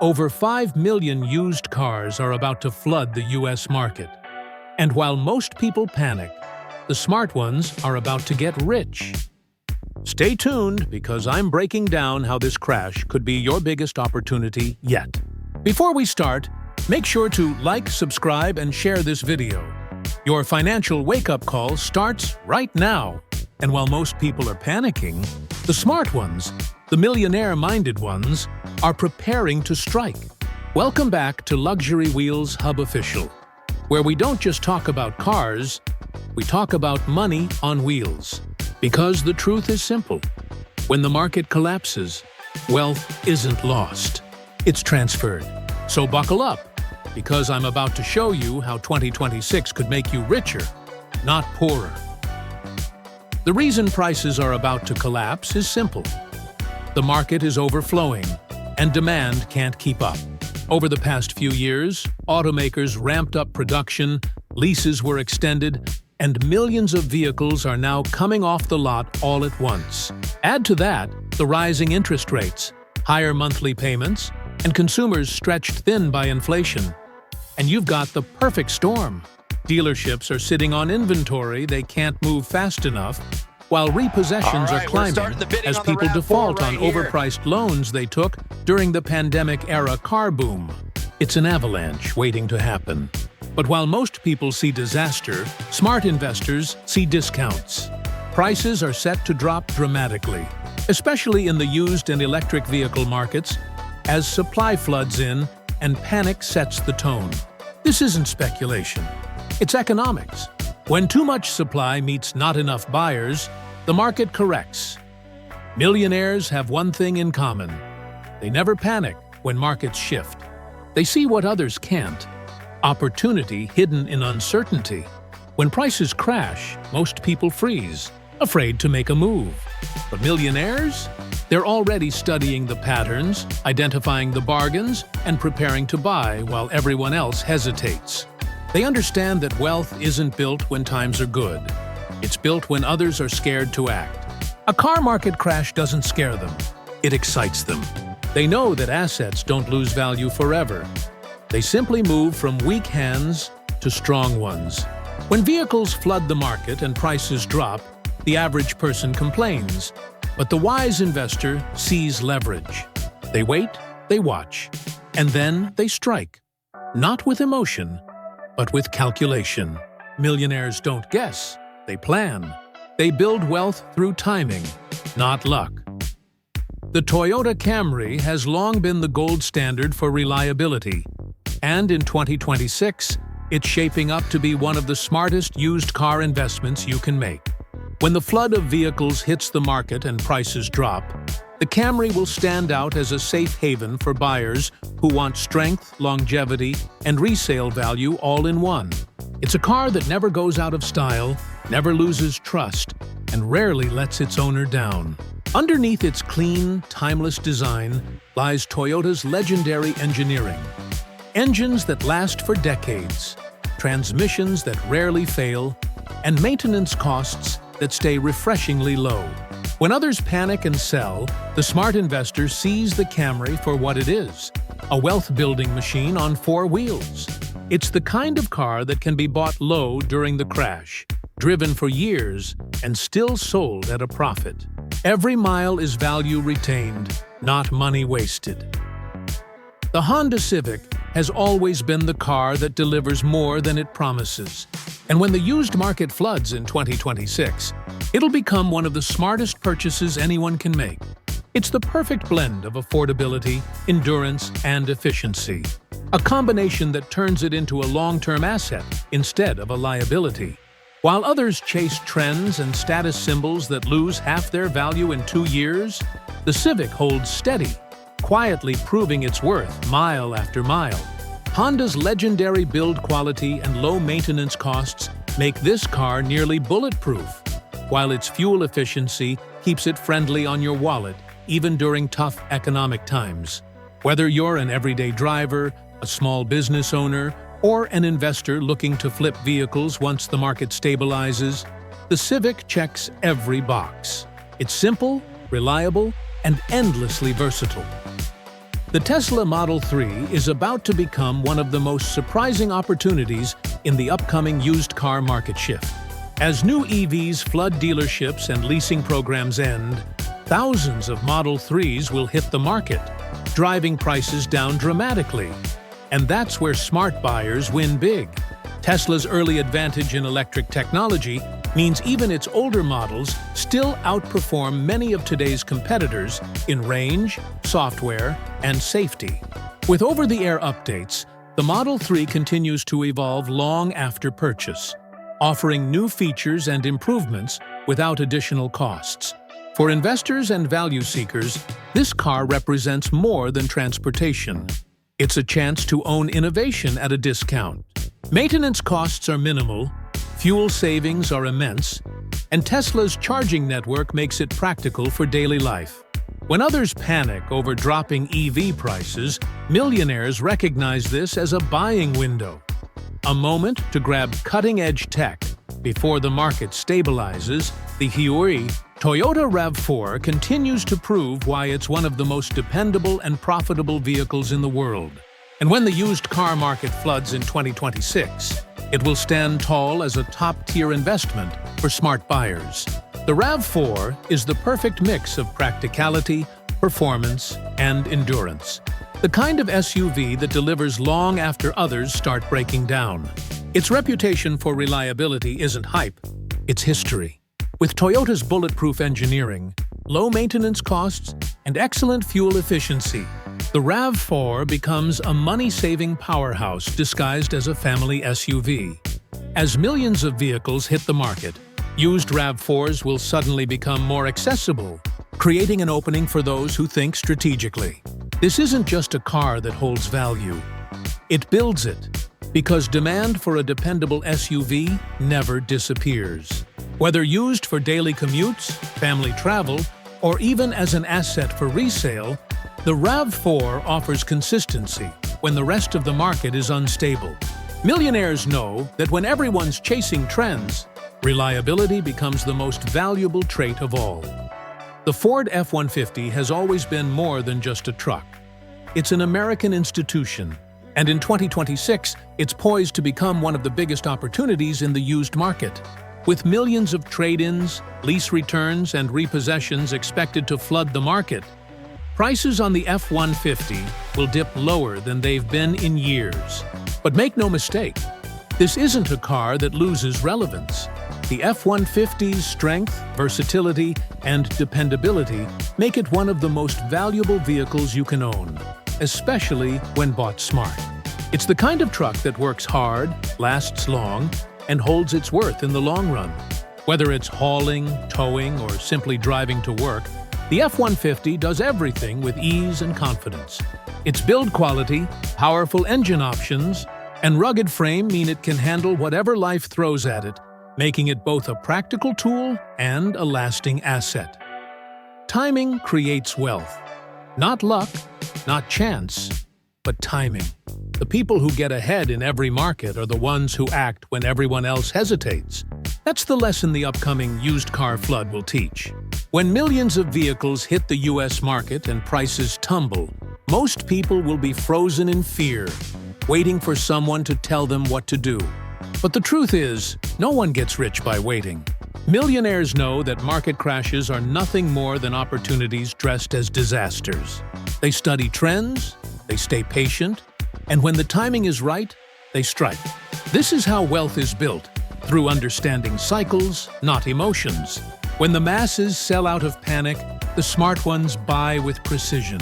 Over 5 million used cars are about to flood the U.S. market. And while most people panic, the smart ones are about to get rich. Stay tuned, because I'm breaking down how this crash could be your biggest opportunity yet. Before we start, make sure to like, subscribe, and share this video. Your financial wake-up call starts right now. And while most people are panicking, the smart ones, the millionaire-minded ones, are preparing to strike. Welcome back to Luxury Wheels Hub Official, where we don't just talk about cars, we talk about money on wheels. Because the truth is simple. When the market collapses, wealth isn't lost. It's transferred. So buckle up, because I'm about to show you how 2026 could make you richer, not poorer. The reason prices are about to collapse is simple. The market is overflowing, and demand can't keep up. Over the past few years, automakers ramped up production, leases were extended, and millions of vehicles are now coming off the lot all at once. Add to that the rising interest rates, higher monthly payments, and consumers stretched thin by inflation. And you've got the perfect storm. Dealerships are sitting on inventory they can't move fast enough, while repossessions are climbing as people default on overpriced loans they took during the pandemic-era car boom. It's an avalanche waiting to happen. But while most people see disaster, smart investors see discounts. Prices are set to drop dramatically, especially in the used and electric vehicle markets, as supply floods in and panic sets the tone. This isn't speculation. It's economics. When too much supply meets not enough buyers, the market corrects. Millionaires have one thing in common. They never panic when markets shift. They see what others can't. Opportunity hidden in uncertainty. When prices crash, most people freeze, afraid to make a move. But millionaires? They're already studying the patterns, identifying the bargains, and preparing to buy while everyone else hesitates. They understand that wealth isn't built when times are good. It's built when others are scared to act. A car market crash doesn't scare them. It excites them. They know that assets don't lose value forever. They simply move from weak hands to strong ones. When vehicles flood the market and prices drop, the average person complains. But the wise investor sees leverage. They wait, they watch, and then they strike. Not with emotion, but with calculation. Millionaires don't guess, they plan. They build wealth through timing, not luck. The Toyota Camry has long been the gold standard for reliability. And in 2026, it's shaping up to be one of the smartest used car investments you can make. When the flood of vehicles hits the market and prices drop, the Camry will stand out as a safe haven for buyers who want strength, longevity, and resale value all in one. It's a car that never goes out of style, never loses trust, and rarely lets its owner down. Underneath its clean, timeless design lies Toyota's legendary engineering. Engines that last for decades, transmissions that rarely fail, and maintenance costs that stay refreshingly low. When others panic and sell, the smart investor sees the Camry for what it is, a wealth-building machine on 4 wheels. It's the kind of car that can be bought low during the crash, driven for years, and still sold at a profit. Every mile is value retained, not money wasted. The Honda Civic has always been the car that delivers more than it promises. And when the used market floods in 2026, it'll become one of the smartest purchases anyone can make. It's the perfect blend of affordability, endurance, and efficiency. A combination that turns it into a long-term asset instead of a liability. While others chase trends and status symbols that lose half their value in 2 years, the Civic holds steady, quietly proving its worth mile after mile. Honda's legendary build quality and low maintenance costs make this car nearly bulletproof, while its fuel efficiency keeps it friendly on your wallet even during tough economic times. Whether you're an everyday driver, a small business owner, or an investor looking to flip vehicles once the market stabilizes, the Civic checks every box. It's simple, reliable, and endlessly versatile. The Tesla Model 3 is about to become one of the most surprising opportunities in the upcoming used car market shift. As new EVs flood dealerships and leasing programs end, thousands of Model 3s will hit the market, driving prices down dramatically. And that's where smart buyers win big. Tesla's early advantage in electric technology means even its older models still outperform many of today's competitors in range, software, and safety. With over-the-air updates, the Model 3 continues to evolve long after purchase, offering new features and improvements without additional costs. For investors and value seekers, this car represents more than transportation. It's a chance to own innovation at a discount. Maintenance costs are minimal, fuel savings are immense, and Tesla's charging network makes it practical for daily life. When others panic over dropping EV prices, millionaires recognize this as a buying window. A moment to grab cutting-edge tech before the market stabilizes. The Toyota RAV4 continues to prove why it's one of the most dependable and profitable vehicles in the world. And when the used car market floods in 2026, it will stand tall as a top-tier investment for smart buyers. The RAV4 is the perfect mix of practicality, performance, and endurance. The kind of SUV that delivers long after others start breaking down. Its reputation for reliability isn't hype, it's history. With Toyota's bulletproof engineering, low maintenance costs, and excellent fuel efficiency, the RAV4 becomes a money-saving powerhouse disguised as a family SUV. As millions of vehicles hit the market, used RAV4s will suddenly become more accessible, creating an opening for those who think strategically. This isn't just a car that holds value. It builds it, because demand for a dependable SUV never disappears. Whether used for daily commutes, family travel, or even as an asset for resale, the RAV4 offers consistency when the rest of the market is unstable. Millionaires know that when everyone's chasing trends, reliability becomes the most valuable trait of all. The Ford F-150 has always been more than just a truck. It's an American institution, and in 2026, it's poised to become one of the biggest opportunities in the used market. With millions of trade-ins, lease returns, and repossessions expected to flood the market, prices on the F-150 will dip lower than they've been in years. But make no mistake, this isn't a car that loses relevance. The F-150's strength, versatility, and dependability make it one of the most valuable vehicles you can own, especially when bought smart. It's the kind of truck that works hard, lasts long, and holds its worth in the long run. Whether it's hauling, towing, or simply driving to work, the F-150 does everything with ease and confidence. Its build quality, powerful engine options, and rugged frame mean it can handle whatever life throws at it, making it both a practical tool and a lasting asset. Timing creates wealth. Not luck, not chance, but timing. The people who get ahead in every market are the ones who act when everyone else hesitates. That's the lesson the upcoming used car flood will teach. When millions of vehicles hit the U.S. market and prices tumble, most people will be frozen in fear, waiting for someone to tell them what to do. But the truth is, no one gets rich by waiting. Millionaires know that market crashes are nothing more than opportunities dressed as disasters. They study trends, they stay patient, and when the timing is right, they strike. This is how wealth is built, through understanding cycles, not emotions. When the masses sell out of panic, the smart ones buy with precision.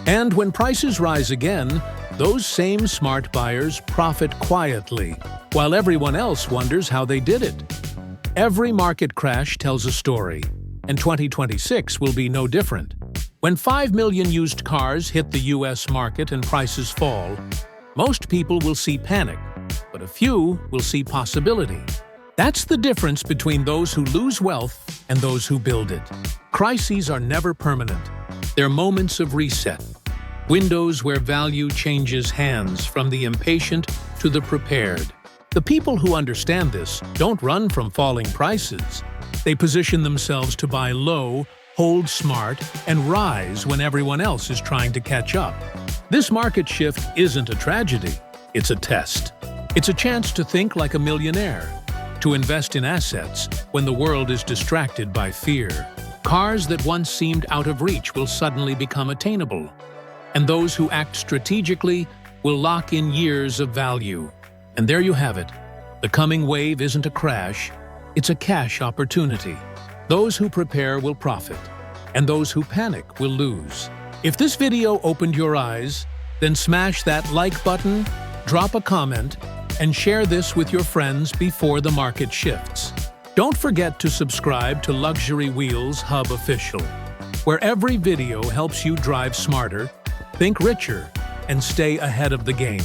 And when prices rise again, those same smart buyers profit quietly, while everyone else wonders how they did it. Every market crash tells a story, and 2026 will be no different. When 5 million used cars hit the U.S. market and prices fall, most people will see panic, but a few will see possibility. That's the difference between those who lose wealth and those who build it. Crises are never permanent. They're moments of reset. Windows where value changes hands from the impatient to the prepared. The people who understand this don't run from falling prices. They position themselves to buy low, hold smart, and rise when everyone else is trying to catch up. This market shift isn't a tragedy, it's a test. It's a chance to think like a millionaire, to invest in assets when the world is distracted by fear. Cars that once seemed out of reach will suddenly become attainable, and those who act strategically will lock in years of value. And there you have it. The coming wave isn't a crash, it's a cash opportunity. Those who prepare will profit, and those who panic will lose. If this video opened your eyes, then smash that like button, drop a comment, and share this with your friends before the market shifts. Don't forget to subscribe to Luxury Wheels Hub Official, where every video helps you drive smarter, think richer, and stay ahead of the game.